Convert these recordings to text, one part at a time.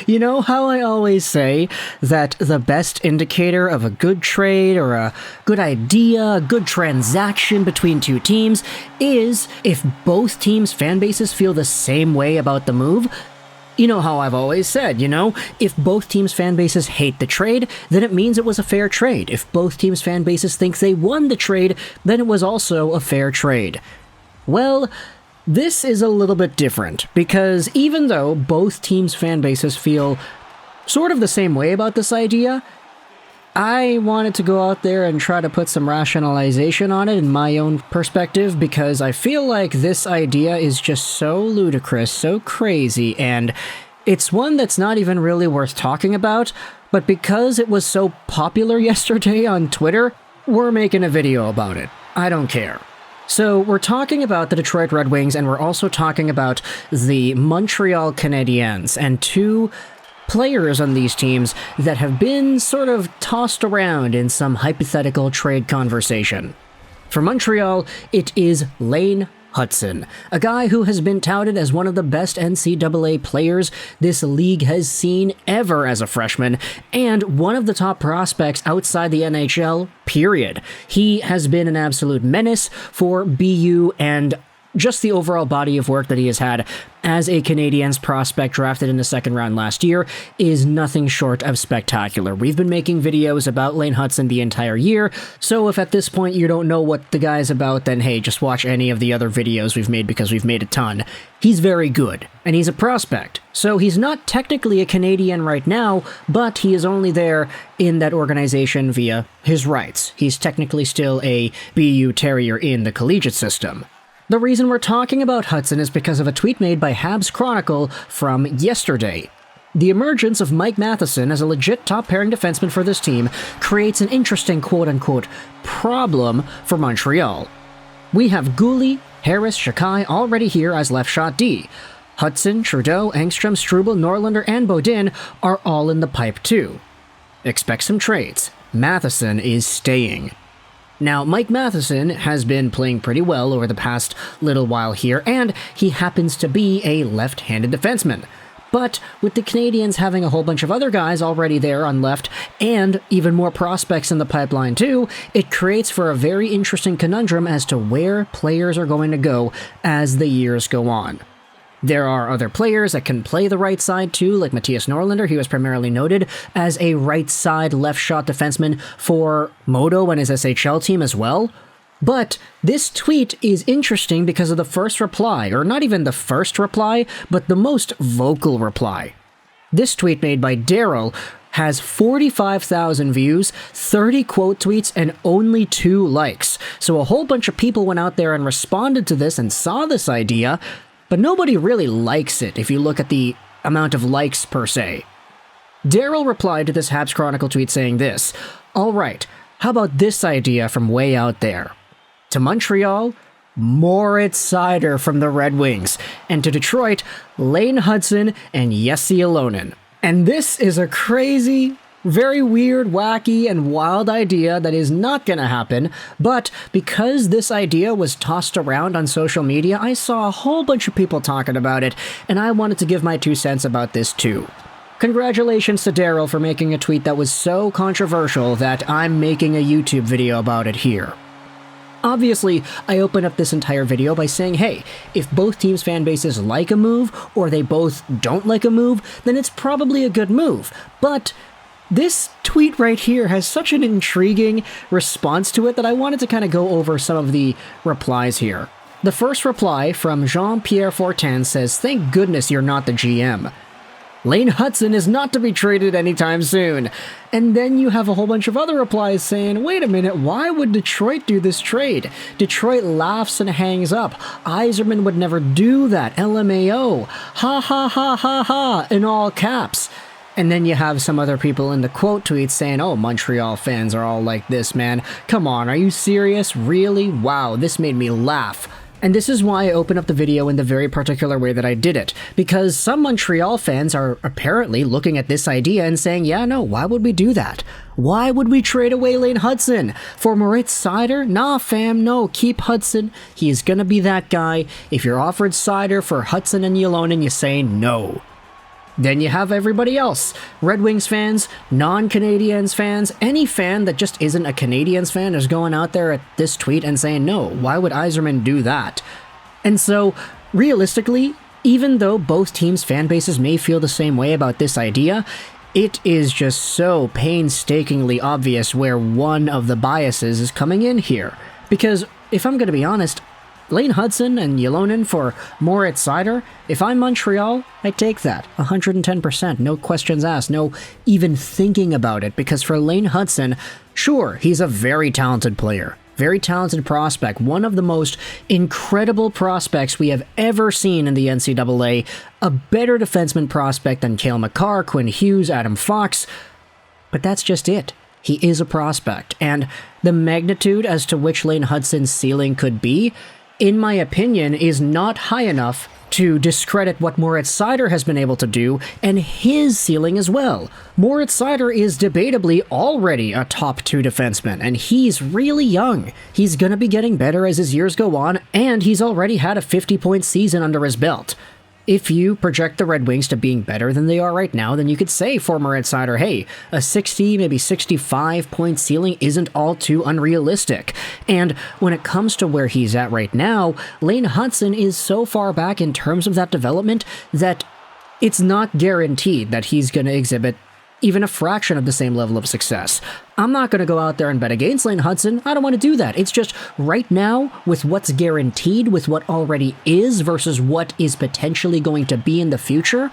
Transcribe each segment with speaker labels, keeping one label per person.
Speaker 1: You know how I always say that the best indicator of a good trade or a good idea, a good transaction between two teams is if both teams' fan bases feel the same way about the move? You know how I've always said, if both teams' fan bases hate the trade, then it means it was a fair trade. If both teams' fan bases think they won the trade, then it was also a fair trade. Well, this is a little bit different, because even though both teams' fan bases feel sort of the same way about this idea, I wanted to go out there and try to put some rationalization on it in my own perspective, because I feel like this idea is just so ludicrous, so crazy, and it's one that's not even really worth talking about, but because it was so popular yesterday on Twitter, we're making a video about it. I don't care. So we're talking about the Detroit Red Wings, and we're also talking about the Montreal Canadiens, and two players on these teams that have been sort of tossed around in some hypothetical trade conversation. For Montreal, it is Lane Hutson, a guy who has been touted as one of the best NCAA players this league has seen ever as a freshman, and one of the top prospects outside the NHL, period. He has been an absolute menace for BU and just the overall body of work that he has had as a Canadiens prospect drafted in the second round last year is nothing short of spectacular. We've been making videos about Lane Hutson the entire year, so if at this point you don't know what the guy's about, then hey, just watch any of the other videos we've made because we've made a ton. He's very good, and he's a prospect. So he's not technically a Canadian right now, but he is only there in that organization via his rights. He's technically still a BU Terrier in the collegiate system. The reason we're talking about Hutson is because of a tweet made by Habs Chronicle from yesterday. The emergence of Mike Matheson as a legit top-pairing defenseman for this team creates an interesting quote-unquote problem for Montreal. We have Cooley, Harris, Shakai already here as left shot D. Hutson, Trudeau, Engstrom, Struble, Norlander, and Bodin are all in the pipe too. Expect some trades. Matheson is staying. Now, Mike Matheson has been playing pretty well over the past little while here, and he happens to be a left-handed defenseman. But with the Canadiens having a whole bunch of other guys already there on left, and even more prospects in the pipeline too, it creates for a very interesting conundrum as to where players are going to go as the years go on. There are other players that can play the right side too, like Mattias Norlinder. He was primarily noted as a right side left shot defenseman for Modo and his SHL team as well. But this tweet is interesting because of the first reply, or not even the first reply, but the most vocal reply. This tweet made by Daryl has 45,000 views, 30 quote tweets, and only 2 likes. So a whole bunch of people went out there and responded to this and saw this idea, but nobody really likes it if you look at the amount of likes per se. Daryl replied to this Habs Chronicle tweet saying this: "Alright, how about this idea from way out there? To Montreal, Moritz Seider from the Red Wings, and to Detroit, Lane Hutson and Jesse Alonen." And this is a crazy, very weird, wacky, and wild idea that is not gonna happen, but because this idea was tossed around on social media, I saw a whole bunch of people talking about it, and I wanted to give my 2 cents about this too. Congratulations to Daryl for making a tweet that was so controversial that I'm making a YouTube video about it here. Obviously, I open up this entire video by saying, hey, if both teams' fan bases like a move, or they both don't like a move, then it's probably a good move. But this tweet right here has such an intriguing response to it that I wanted to kind of go over some of the replies here. The first reply from Jean-Pierre Fortin says, "Thank goodness you're not the GM. Lane Hutson is not to be traded anytime soon." And then you have a whole bunch of other replies saying, wait a minute, why would Detroit do this trade? Detroit laughs and hangs up. Yzerman would never do that. LMAO. Ha ha ha ha ha, in all caps. And then you have some other people in the quote tweets saying, oh, Montreal fans are all like this, man. Come on, are you serious? Really? Wow, this made me laugh. And this is why I opened up the video in the very particular way that I did it, because some Montreal fans are apparently looking at this idea and saying, yeah, no, why would we do that? Why would we trade away Lane Hutson for Moritz Seider? Nah, fam, no, keep Hutson. He's gonna be that guy. If you're offered Seider for Hutson and Ylonen, you say no. Then you have everybody else. Red Wings fans, non-Canadiens fans, any fan that just isn't a Canadiens fan is going out there at this tweet and saying, no, why would Yzerman do that? And so, realistically, even though both teams' fan bases may feel the same way about this idea, it is just so painstakingly obvious where one of the biases is coming in here. Because, if I'm going to be honest, Lane Hutson and Ylonen for Moritz Seider, if I'm Montreal, I take that. 110%, no questions asked, no even thinking about it, because for Lane Hutson, sure, he's a very talented player, very talented prospect, one of the most incredible prospects we have ever seen in the NCAA, a better defenseman prospect than Cale Makar, Quinn Hughes, Adam Fox, but that's just it. He is a prospect, and the magnitude as to which Lane Hutson's ceiling could be, in my opinion, is not high enough to discredit what Moritz Seider has been able to do, and his ceiling as well. Moritz Seider is debatably already a top 2 defenseman, and he's really young. He's gonna be getting better as his years go on, and he's already had a 50-point season under his belt. If you project the Red Wings to being better than they are right now, then you could say for Moritz Seider, hey, a 60, maybe 65-point ceiling isn't all too unrealistic. And when it comes to where he's at right now, Lane Hutson is so far back in terms of that development that it's not guaranteed that he's going to exhibit even a fraction of the same level of success. I'm not going to go out there and bet against Lane Hutson. I don't want to do that. It's just right now, with what's guaranteed, with what already is versus what is potentially going to be in the future,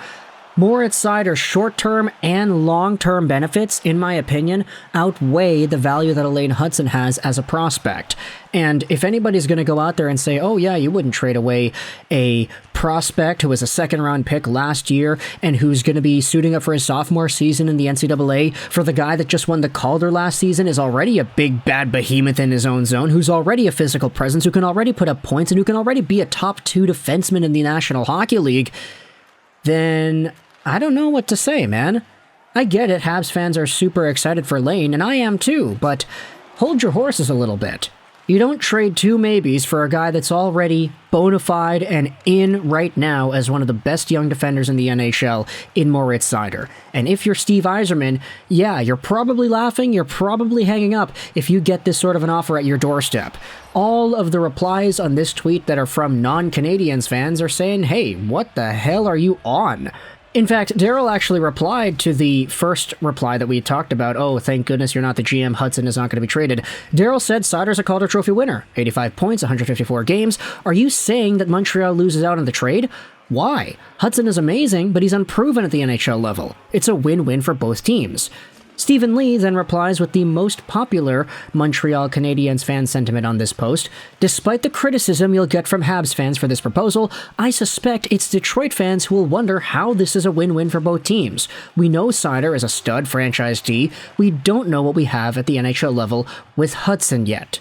Speaker 1: Moritz Seider's short-term and long-term benefits, in my opinion, outweigh the value that Lane Hutson has as a prospect. And if anybody's going to go out there and say, oh yeah, you wouldn't trade away a prospect who was a second-round pick last year and who's going to be suiting up for his sophomore season in the NCAA for the guy that just won the Calder last season, is already a big bad behemoth in his own zone, who's already a physical presence, who can already put up points, and who can already be a top 2 defenseman in the National Hockey League, then I don't know what to say, man. I get it, Habs fans are super excited for Lane, and I am too, but hold your horses a little bit. You don't trade 2 maybes for a guy that's already bona fide and in right now as one of the best young defenders in the NHL in Moritz Seider. And if you're Steve Yzerman, yeah, you're probably laughing, you're probably hanging up if you get this sort of an offer at your doorstep. All of the replies on this tweet that are from non-Canadiens fans are saying, hey, what the hell are you on? In fact, Daryl actually replied to the first reply that we talked about. Oh, thank goodness you're not the GM. Hutson is not going to be traded. Daryl said Seider's a Calder Trophy winner. 85 points, 154 games. Are you saying that Montreal loses out on the trade? Why? Hutson is amazing, but he's unproven at the NHL level. It's a win-win for both teams. Stephen Lee then replies with the most popular Montreal Canadiens fan sentiment on this post. Despite the criticism you'll get from Habs fans for this proposal, I suspect it's Detroit fans who will wonder how this is a win-win for both teams. We know Seider is a stud franchise D. We don't know what we have at the NHL level with Hutson yet.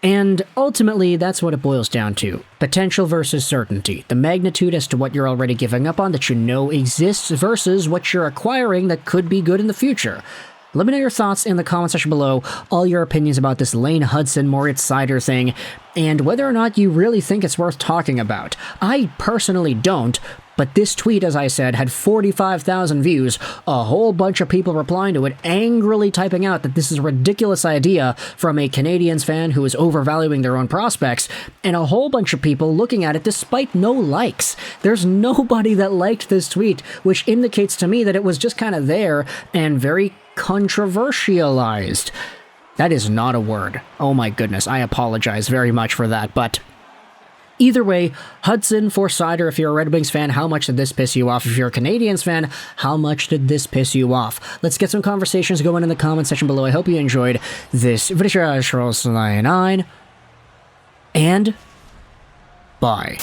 Speaker 1: And ultimately, that's what it boils down to. Potential versus certainty. The magnitude as to what you're already giving up on that you know exists versus what you're acquiring that could be good in the future. Let me know your thoughts in the comment section below, all your opinions about this Lane Hutson, Moritz Seider thing, and whether or not you really think it's worth talking about. I personally don't, but this tweet, as I said, had 45,000 views, a whole bunch of people replying to it, angrily typing out that this is a ridiculous idea from a Canadiens fan who is overvaluing their own prospects, and a whole bunch of people looking at it despite no likes. There's nobody that liked this tweet, which indicates to me that it was just kind of there and very controversialized. That is not a word. Oh my goodness, I apologize very much for that, but either way, Hutson for Seider, if you're a Red Wings fan, how much did this piss you off? If you're a Canadiens fan, how much did this piss you off? Let's get some conversations going in the comment section below. I hope you enjoyed this video, and bye.